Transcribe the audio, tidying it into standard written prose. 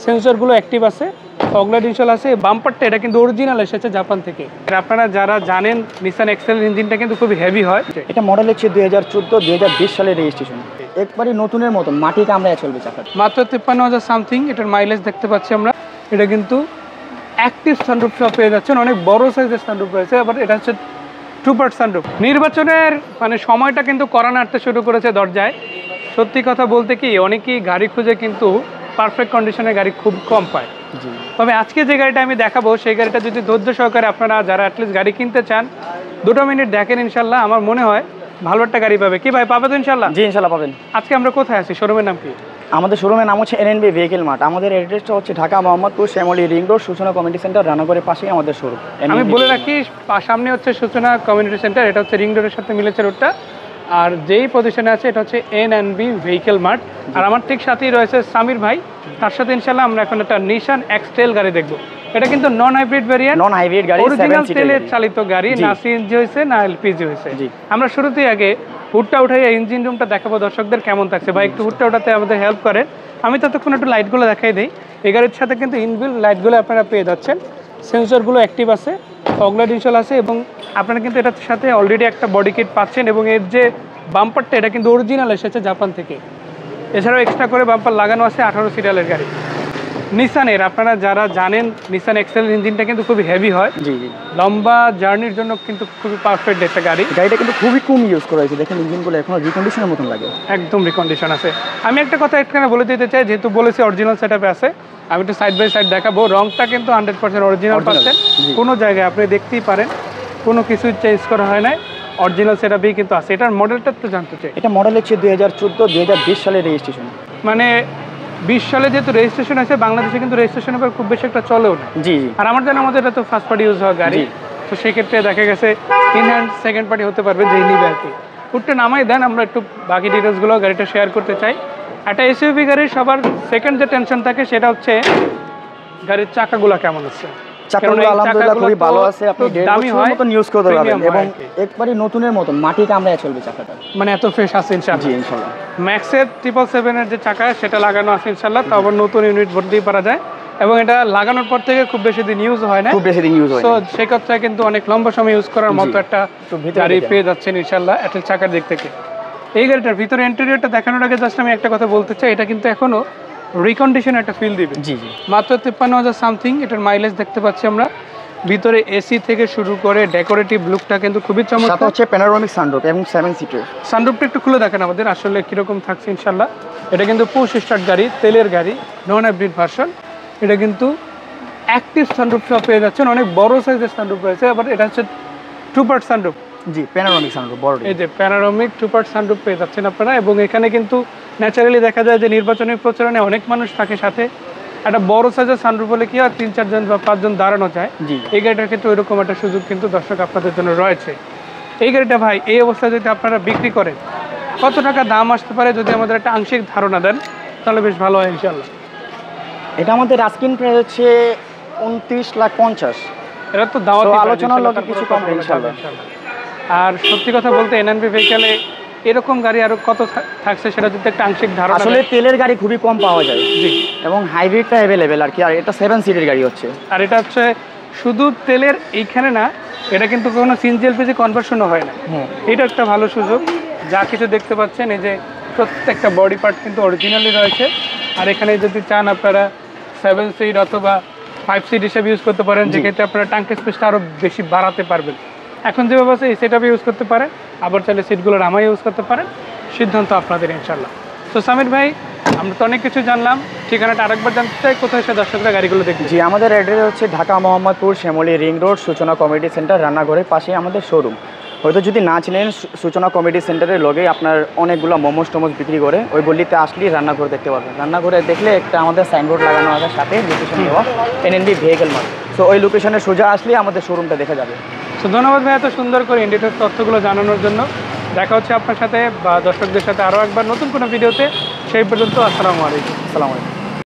সেন্সরগুলো active আছে, fog light install আছে। বাম্পারটা এটা কিন্তু অরিজিনাল এসেছে জাপান থেকে। আপনারা যারা জানেন নিসান এক্সেল ইঞ্জিনটা কিন্তু খুবই হেভি হয়। এটা মডেল হচ্ছে 2014-2020 সালের রেজিস্ট্রেশন। একবারই নতুনের মতো মাটি কামড়ায় চলবে চাকা। মাত্র 53,000 সামথিং এটার মাইলেজ দেখতে পাচ্ছি আমরা। এটা কিন্তু অ্যাক্টিভ সানরুফ পেয়ে যাচ্ছেন, অনেক বড় সাইজের সানরুফ রয়েছে। আবার এটা হচ্ছে 2 সানরুফ। নির্বাচনের সময়টা কিন্তু করোনা আসতে শুরু করেছে দরজায়। সত্যি কথা বলতে কি অনেকেই গাড়ি খুঁজে কিন্তু পারফেক্ট কন্ডিশনের গাড়ি খুব কম পায়। তবে আজকে যে গাড়িটা আমি দেখাবো সেই গাড়িটা যদি ধৈর্য সহকারে আপনারা যারা অ্যাটলিস্ট গাড়ি কিনতে চান 2 মিনিট দেখেন, ইনশাল্লাহ আমার মনে হয় ভালো একটা গাড়ি পাবে। কি ভাই, পাবে তো ইনশাল্লাহ? জি ইনশাল্লাহ পাবেন। আজকে আমরা কোথায় আছি? শোরুমের নাম কি? আমাদের শোরুমের নাম হচ্ছে এনএনবি ভেহিকেল মার্ট। আমাদের অ্যাড্রেসটা হচ্ছে ঢাকা মোহাম্মদপুর শ্যামলী রিং রোড সূচনা কমিউনিটি সেন্টার রানাঘরের পাশেই আমাদের শোরুম। আমি বলে রাখি সামনে হচ্ছে সূচনা কমিউনিটি সেন্টার, এটা হচ্ছে রিং রোডের সাথে মিলেছে রোডটা। আর যেই পজিশনে আছে এটা হচ্ছে এনএনবি ভেহিকেল মার্ট। আর আমার ঠিক সাথেই রয়েছে সামির ভাই, তার সাথে ইনশাল্লাহ আমরা এখন একটা নিশান এক্সটেল গাড়ি দেখবো। এটা কিন্তু non hybrid variant, non hybrid গাড়ি, অরিজিনাল তেলের চালিত গাড়ি, না সিএনজি হয়েছে না এলপিজি হয়েছে। আমরা শুরুতেই আগে হুডটা উঠাই ইঞ্জিন রুমটা দেখাবো দর্শকদের কেমন থাকছে। ভাই একটু হুডটা উঠাতে আমাদের হেল্প করেন। আমি ততক্ষণ একটু লাইটগুলো দেখাই দিই। এই গাড়ির সাথে কিন্তু ইনবিল্ট লাইটগুলো আপনারা পেয়ে যাচ্ছেন, সেন্সরগুলো অ্যাক্টিভ আছে, ফগলাইট ইনস্টল আছে এবং আপনারা কিন্তু এটার সাথে অলরেডি একটা বডি কিট পাচ্ছেন। এবং এর যে বাম্পারটা এটা কিন্তু অরিজিনাল এসেছে জাপান থেকে। এছাড়াও এক্সট্রা করে বাম্পার লাগানো আছে 18 সিরিয়ালের গাড়ি নিসানের। আপনারা যারা জানেন নিসান এক্সেল ইঞ্জিনটা কিন্তু খুবই হেভি হয়। জি জি, লম্বা জার্নির জন্য কিন্তু খুবই পারফেক্ট একটা গাড়ি। গাড়িটা কিন্তু খুবই কম ইউজ করা হয়েছে, দেখেন ইঞ্জিনগুলো এখনো রিকন্ডিশনের মতন লাগে, একদম রিকন্ডিশন আছে। আমি একটা কথা এখানে বলে দিতে চাই, যেহেতু বলেছি অরিজিনাল সেটআপে আছে, আমি একটু সাইড বাই সাইড দেখাবো। রংটা কিন্তু 100% অরিজিনাল পাচ্ছেন, কোনো জায়গায় আপনি দেখতেই পারেন কোনো কিছু চেঞ্জ করা হয় না, অরিজিনাল সেটআপেই কিন্তু আছে। এটার মডেলটা একটু জানতে চাই। এটা মডেল হচ্ছে 2014-2020 সালের রেজিস্ট্রেশন। মানে 20 সালে যেহেতু রেজিস্ট্রেশন আছে, বাংলাদেশে কিন্তু রেজিস্ট্রেশনের পর খুব বেশি একটা চলেও না। জি জি, আর আমার জানা আমাদের এটা তো ফার্স্ট পার্টি ইউজ হওয়া গাড়ি, তো সেক্ষেত্রে দেখা গেছে ইন হ্যান্ড সেকেন্ড পার্টি হতে পারবে যেই নিবে আর কি। ফুটটা নামাই দেন, আমরা একটু বাকি ডিটেলসগুলো গাড়িটা শেয়ার করতে চাই। একটা এসইউভি গাড়ির সবার সেকেন্ড যে টেনশন থাকে সেটা হচ্ছে গাড়ির চাকাগুলো কেমন আছে। চাকাগুলো আলহামদুলিল্লাহ খুবই ভালো আছে, আপনি দামি হয় মতন ইউজ করতে পারবেন এবং একবারই নতুনের মতো মাটি কামড়ায় চলবে চাকাটা, মানে এত ফ্রেশ আছে ইনশাআল্লাহ। জি ইনশাআল্লাহ। ম্যাক্সের 777 এর যে চাকা সেটা লাগানো আছে ইনশাআল্লাহ, তো আবার নতুন ইউনিট ভর্তি করা যায় এবং এটা লাগানোর পর থেকে খুব বেশি দিন ইউজ হয় না, খুব বেশি দিন ইউজ হয় না, তো সেই কথায় কিন্তু অনেক লম্বা সময় ইউজ করার মতো একটা গাড়ি পেয়ে যাচ্ছেন ইনশাআল্লাহ একটা চাকার দিক থেকে। এই গাড়িটার ভিতরে ইন্টেরিয়রটা দেখানোর আগে জাস্ট আমি একটা কথা বলতে চাই, এটা কিন্তু এখনো রিকন্ডিশন একটা ফিল দিবে। জি জি, মাত্র 53,000 সামথিং এটার মাইলেজ দেখতে পাচ্ছি আমরা। ভিতরে এসি থেকে শুরু করে ডেকোরেটিভ লুকটা কিন্তু খুবই চমৎকার। সাথে হচ্ছে প্যানোরামিক সানরুফ এবং 7 সিটের। সানরুফটা একটু খুলে দেখেন আমাদের আসলে কিরকম থাকছে ইনশাল্লাহ। এটা কিন্তু পুশ স্টার্ট গাড়ি, তেলের গাড়ি, নন হাইব্রিড ভার্সন। এটা কিন্তু অ্যাক্টিভ সানরুফ পেয়ে যাচ্ছেন, অনেক বড় সাইজের সানরুফ রয়েছে। আবার এটা হচ্ছে 2 সানরুফ। জি, প্যানোরামিক সানরুফ বড়, এই যে প্যানোরামিক 2 সানরুফ পেয়ে যাচ্ছেন আপনারা। এবং এখানে কিন্তু ন্যাচারালি দেখা যায় যে নির্বাচনী প্রচারণে অনেক মানুষ থাকে সাথে, একটা বড় সাইজের সানরুফ হলে কি হয় 3-4 জন বা 5 জন দাঁড়ানো যায়। এই গাড়িটার ক্ষেত্রে ওইরকম একটা সুযোগ কিন্তু দর্শক আপনাদের জন্য রয়েছে। এই গাড়িটা ভাই এই অবস্থায় যদি আপনারা বিক্রি করেন কত টাকা দাম আসতে পারে যদি আমাদের একটা আংশিক ধারণা দেন তাহলে বেশ ভালো হয় ইনশাআল্লাহ। এটা আমাদের আস্কিং প্রাইস হচ্ছে 29,50,000। এটা তো দাওয়াত আলোচনার লগে কিছু কম ইনশাআল্লাহ। আর সত্যি কথা বলতে এনএনবি ভেহিকেলে এরকম গাড়ি আরো কত থাকছে সেটা যদি একটা আংশিক ধারণা। আসলে তেলের গাড়ি খুবই কম পাওয়া যায়, জি, এবং হাইব্রিডটা অ্যাভেলেবেল আর কি। আর এটা 7 সিটের গাড়ি হচ্ছে, আর এটা হচ্ছে শুধু তেলের এইখানে না, এটা কিন্তু কোনো সিএনজি এলপিজি কনভার্সনও হয় না। এটা একটা ভালো সুযোগ। যা কিছু দেখতে পাচ্ছেন এই যে প্রত্যেকটা বডি পার্ট কিন্তু অরিজিনালি রয়েছে। আর এখানে যদি চান আপনারা 7 সিট অথবা 5 সিট হিসেবে ইউজ করতে পারেন, যেক্ষেত্রে আপনারা ট্যাঙ্ক স্পেসটা আরও বেশি বাড়াতে পারবেন। এখন যেভাবে আছে এই সেটআপে ইউজ করতে পারেন, আবার চাইলে সিটগুলো নামাই ইউজ করতে পারেন, সিদ্ধান্ত আপনাদের ইনশাল্লাহ। তো সামির ভাই আমরা তো অনেক কিছু জানলাম, ঠিকানাটা আরেকবার জানতে চাই কোথায় সে দর্শকরা গাড়িগুলো দেখি। জি, আমাদের অ্যাড্রেস হচ্ছে ঢাকা মোহাম্মদপুর শ্যামলী রিং রোড সূচনা কমিউনিটি সেন্টার রান্নাঘরের পাশে আমাদের শোরুম। হয়তো যদি না চিনেন, সূচনা কমিউনিটি সেন্টারের লগে আপনার অনেকগুলো মোমোস টোমোস বিক্রি করে, ওই গলিতে আসলেই রান্নাঘর দেখতে পাবেন। রান্নাঘরে দেখলে একটা আমাদের সাইনবোর্ড লাগানো আছে, সাথে লোকেশন দেওয়া এনএনবি ভেহিকেল মার্ট। সো ওই লোকেশনে সোজা আসলেই আমাদের শোরুমটা দেখা যাবে। তো ধন্যবাদ ভাই এত সুন্দর করে ইন্ডিটের তথ্যগুলো জানানোর জন্য। দেখা হচ্ছে আপনার সাথে বা দর্শকদের সাথে আরও একবার নতুন কোনো ভিডিওতে। সেই পর্যন্ত আসসালামু আলাইকুম। আসসালামু আলাইকুম।